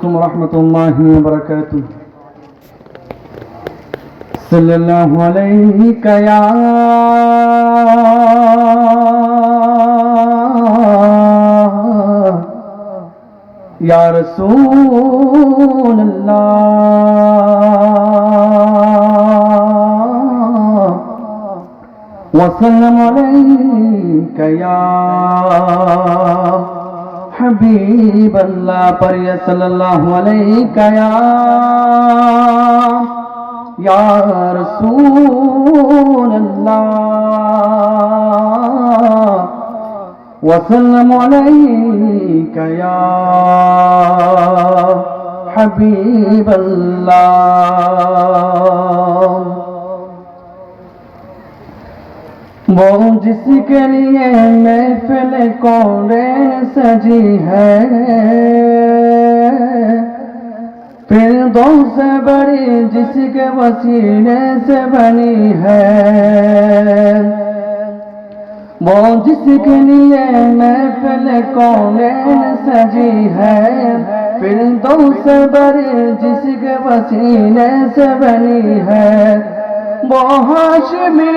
عليكم ورحمة الله وبركاته صلى الله عليك يا رسول الله وسلم عليك يا حبيب الله پڑھیے صلی اللہ علیک یا رسول اللہ وسلم علیک یا حبیب اللہ وہ جس کے لیے محفل کونین سجی ہے فردوس سے بڑی جس کے وسیلے سے بنی ہے وہ جس کے لیے محفل کونین سجی ہے فردوس سے بڑی جس کے وسیلے سے بنی ہے وہ ہاشمی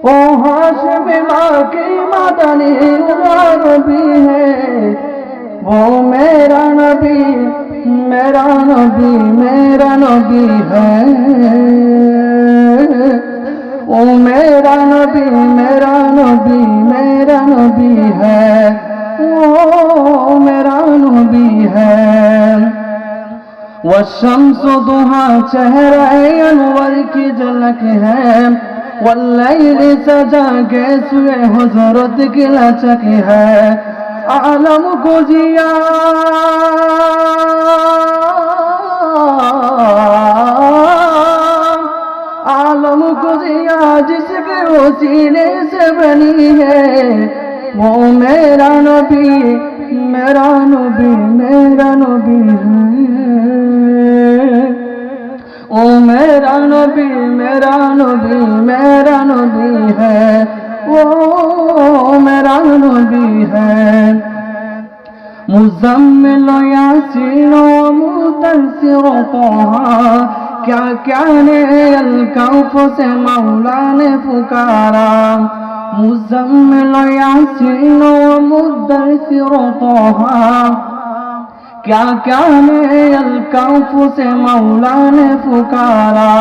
وہ ہاشمی ماں کی مدنی نبی ہے وہ میرا نبی میرا نبی میرا نبی ہے وہ میرا نبی میرا نبی میرا نبی ہے وہ میرا نبی ہے والشمس ضحا چہرہ انور کی جھلک ہے واللیل سجا کے سوئے حضرت کی لچک ہے عالم کو جیا عالم کو جیا جس کے وسیلے سے بنی ہے وہ میرا نبی میرا نبی میرا نبی ہے او میرا نبی میرا نبی میرا نبی ہے وہ میرا نبی ہے مزمل و یاسین و مدثر و طہا کیا کیا نے الکوف سے مولا نے پکارا مزمل و یاسین و مدثر و طہا کیا کیا نے الکوف سے مولا نے پکارا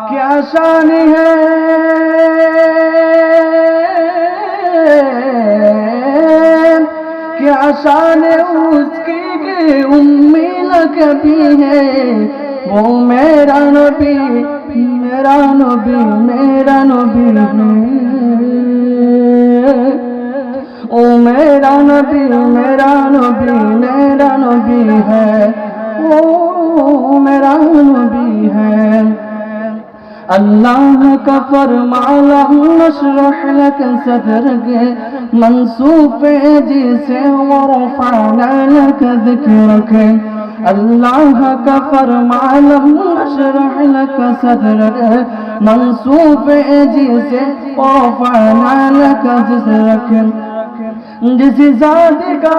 کیا شان ہے کیا شان اس کی کہ امی لقبی ہے وہ میرا نبی میرا نبی میرا نبی ہے او میرا نبی میرا نبی میرا نبی ہے او میرا نبی ہے اللہ کا فرمان نشرح لك صدرك منصوب جسے ورفعنا لك ذکرك اللہ کا فرمان نشرح لك صدرك منصوب جسے ورفعنا لك ذکرك جس ذات کا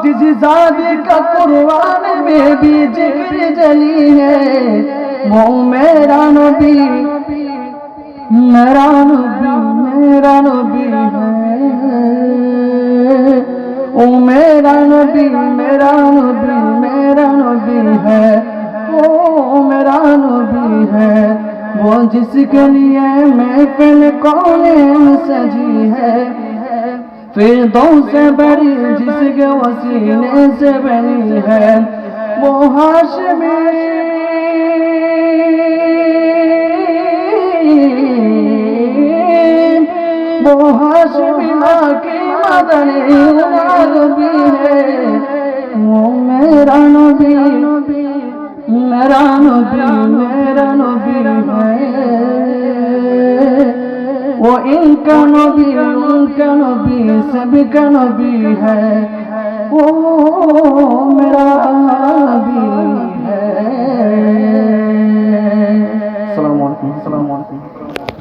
جس ذات کا قرآن میں بھی ذکر جلی ہے وہ میرا نبی میرا نبی میرا نبی ہے وہ میرا نبی میرا نبی میرا نبی ہے وہ میرا نبی ہے وہ جس کے لیے محفل کونین سجی ہے فردوس سے بڑی جس کے وسیلے سے بنی ہے وہ ہاشمی وہ ہاشمی ماں کی مدنی نبی ہے وہ میرا نبی میرا نبی میرا نبی ہے وہ ان کا نبی ان کا نبی سب کا نبی ہے وہ میرا نبی ہے করবেন।